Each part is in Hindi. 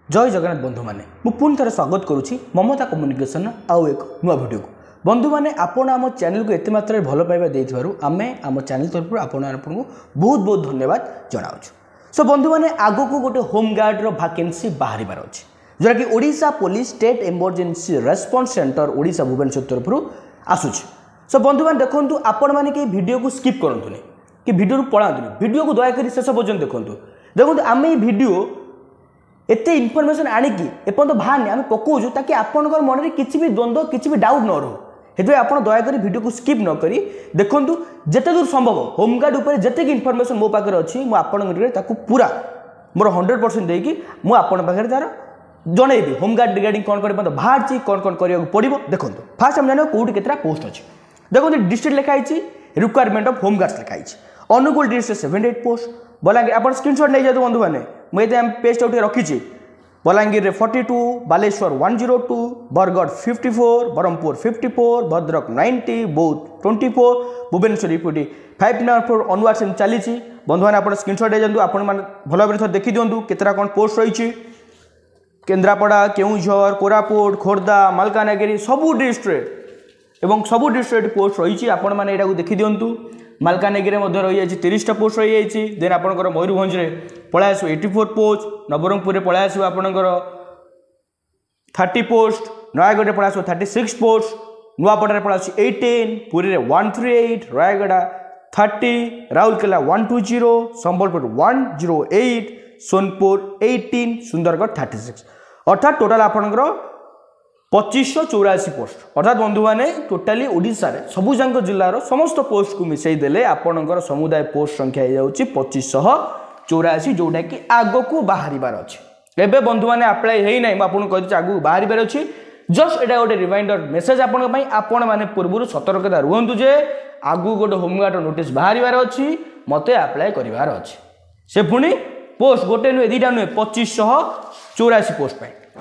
जय जगन्नाथ बंधु मैंने पुणी थे स्वागत करुच्ची ममता कम्युनिकेशन आउ एक नुआ भिडियो को बंधु मैंने आपण आम चैनल को एत मात्रा भल पाइबा देइथिबारु आमे आम चैनल तरफ आपण बहुत बहुत धन्यवाद जनाऊँ। सो बंधु मैंने आगो को गोटे होमगार्ड वैकेंसी बाहर अच्छे जोटा कि Odisha police state emergency response centre Odisha Bhubaneswar तरफ आसूची। सो बंधु मैंने देखो आपण मैंने कि वीडियो को स्किप करंतुनी कि वीडियो पलांतुनी वीडियो को दयाकोरी शेष पर्यटन देखो आम ये वीडियो एते इनफॉरमेशन आनिकी एपर्यंत बाहर आम पकाऊँ ताकि आपंकर मन में किसी भी द्वंद्व किसी भी डाउट न रो हेतु आप दयाकोरी वीडियो को स्किप न करी देखूँ जिते दूर संभव होमगार्ड उपर जिते इनफॉरमेशन मो पाखे अच्छी मुझे पूरा मोर 100% देकी मुझे तार जनइबी होमगार्ड रिगार्डिंग कौन कौन बाहर कौन कौन करा पड़ो देखो फास्ट हम जान कौट के पोस्ट अच्छी देखो डिस्ट्रिक्ट लिखाई रिक्वायरमेंट ऑफ होमगार्ड्स लिखाई अनुगुल डिस्ट्रिक्ट 78 पोस्ट बलांगीर आप स्क्रीनशॉट नहीं जातु बंधु मैंने मुझे पेज उठे रखी बलांगीर 42 बालेश्वर 102 बरगढ़ 54 ब्रह्मपुर 54 भद्रक 90 बौद्ध 24 भुवनेश्वर इपुटी 594 अनवार्ड से चली बंधु मैंने आप स्क्रीनशॉट नहीं जातु आपण भल भाव देखी दिंतु केतरा कौन पोस्ट रही केन्द्रापड़ा केउझर कोरापुट खोर्धा मालकानगिरी सबू डिस्ट्रिक्ट एवं सबू डिस्ट्रिक्ट पोस्ट रही आपण मैंने यहाँ देखी दिंतु मालकानगिरी रही 30टा पोस्ट रही है देन आपंकर मयूरभंज पलि आस 84 पोस्ट नवरंगपुर पलि आस आपंकर 30 पोस्ट नयागढ़ पलि आस 36 पोस्ट नुआपड़ा पलि आस 18 पुरी 138 रायगढ़ 30 राउरकेला 120 संबलपुर 108 सोनपुर 18 सुंदरगढ़ 36 अर्थात टोटाल आपंकर 2584 पोस्ट अर्थात बंधु मैंने टोटाली ओडिशा रे सबुजाक जिलार समस्त पोस्ट को मिसई देले आपणकर समुदाय पोस्ट संख्या हो जाउची 2584 जोटा कि आगो को बाहर अच्छे एवं बंधु मैंने अप्लाई है ना मुझे कही आगू बाहर अच्छी जस्ट एटा गोटे रिमाइंडर मेसेज आपण मैंने पूर्व सतर्कता रुहतु जे आगू गोटे होमगार्ड नोटिस बाहर अच्छी मत अप्लाई करार अच्छे से पुणी पोस्ट गोटे नुहे दुटा नुहे 2584 पोस्ट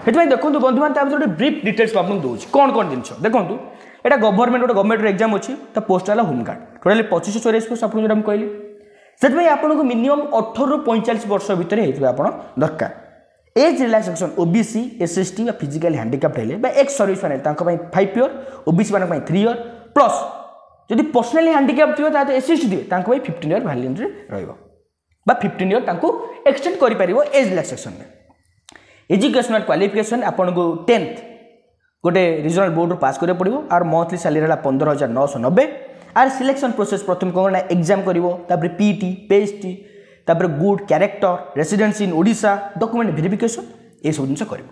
से देखो बंधु मैंने गोटे ब्रीफ डिटेल्स आपको दूसरी कौन कौन जिन देखो यहाँ गवर्नमेंट एग्जाम अच्छी तो पोस्ट है होमगार्ड टोटाली 2584 पोस्ट आपको जो कहली से आपको मिनिमम 18 ରୁ 45 वर्ष भितर होता दरकार एज रिलैक्सेशन ओबीसी एसएसटी या फिजिकली हैंडिकैप्ड हेले एक्स सर्विस मैंने 5 इयर ओबीसी मान 3 इयर प्लस जदि पर्सनाली हैंडिकैप्ड थी तो एसएसटी दिए 15 इयर वैलिडिटी रहा 15 इयर एक्सटेंड कर एज रिलैक्सेशन में एजुकेशनल क्वालिफिकेशन आपन को 10th गोटे रिजनल बोर्ड पास करिया पड़िबो आर मंथली सैलरी हला 15990 आर सिलेक्शन प्रोसेस प्रथम कोन एग्जाम करिवो तापर पीटी पीएचटी तापर good character residence in Odisha document verification ए सब जिंस करिवो।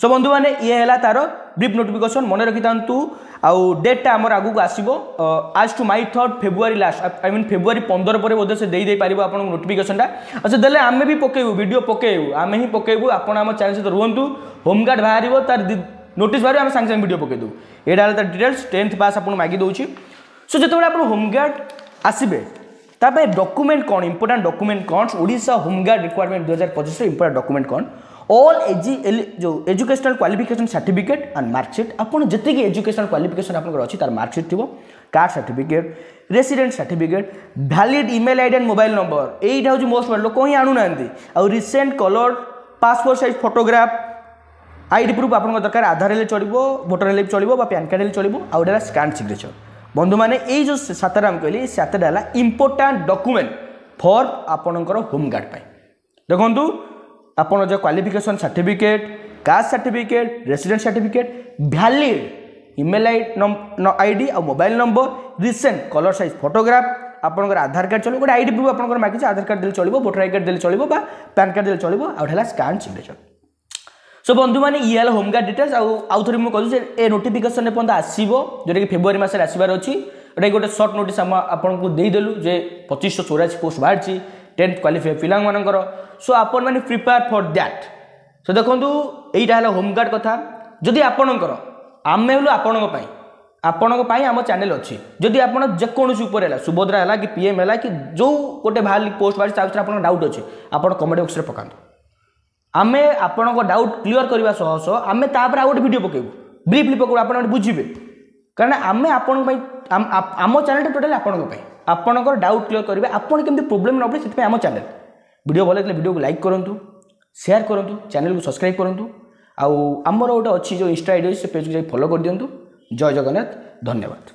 सो बंधु माने ये हला तार ब्रीफ नोटिफिकेशन मन रखि तांतु आउ डेटा हमर आगु को आसीबो आज to my 3rd February last I mean February 15 पर बोधे से दे पारिबो आपन नोटिफिकेशन टा अच्छा देले आमे भी पकेबो वीडियो पकेबो आमे ही पकेबो आपन हम चैनल से रुहंतु होमगार्ड बाहरिबो तार नोटिस बाहर आमे संग संग वीडियो पके दउ एडा तार डिटेल्स 10th पास आपन मागी दउची। सो जते आपन होमगार्ड आसीबे तापे डॉक्यूमेंट कोन इंपोर्टेंट डॉक्यूमेंट कोन Odisha home guard requirement 2025 important document कोन ऑल जो educational qualification certificate and marksheet आपन जति की एजुकेशनल क्वालिफिकेशन आपन अछि तार मार्कशीट थिबो card certificate resident certificate valid email ID and mobile number एटा हो मोस्ट लोक ही आणु नांती आ recent colour passport size photograph ID proof आपन दरकार आधार ले चलिबो वोटर ले चलिबो बा पैन कार्ड ले चलिबो आ ओडा स्कैन सिग्नेचर बंधु माने ए जो सातटा हम कहली सातटा हला इंपोर्टेंट डॉक्यूमेंट फॉर आपनकर होमगार्ड पाई देखंतु आपन जो qualification certificate caste certificate resident certificate valid email ID और mobile number recent colour size photograph आपनकर आधार कार्ड चलो गोटे आईडी प्रूफ आपनकर मागिछ आधार कार्ड देले चलिबो वोटर आई कार्ड देले चलिबो बा पैन कार्ड देले चलिबो आ हला स्कैन सिग्नेचर। सो बंधु मैंने ये हला होमगार्ड डिटेल्स आउ थोड़ी मु कहू ए नोटिफिकेशन पर्यंत आसीबो जोटा कि फेब्रुआरी मास आसबार अछि एटा गोटे शॉर्ट नोटिस हम आपको दे देलु जे 2584 पोस्ट बाहर 10th क्वालिफाई पिला मानकर सो आपण मैंने प्रिपेयर फॉर दैट। सो देखो यहीटा है होमगार्ड कथा जदि आपणकर आमे हलु आपण आम चैनल अच्छी जदि आप जेकोसी उपर सुभद्रा है कि पीएम है कि जो गोटे बाहर पोस्ट बाहर आप डाउट अच्छे आप कमेंट बॉक्स में पकातु आमे आपण डाउट क्लीयर करने सह आमे तापर आउ गोटे वीडियो पकेबू ब्रीफली पकेबू आप बुझे कारण आमे आम चैनल टोटाली आपणकर डाउट क्लीयर करेंगे आपड़ केमती प्रोब्लेम न पड़े से आम चैनल वीडियो भल वीडियो को लाइक करूँ शेयर करूँ चैनल को सब्सक्राइब करूँ आउ आमर गोटे अच्छी जो इंस्टा आईडी से पेज को जाई फॉलो कर दिंतु जय जगन्नाथ धन्यवाद।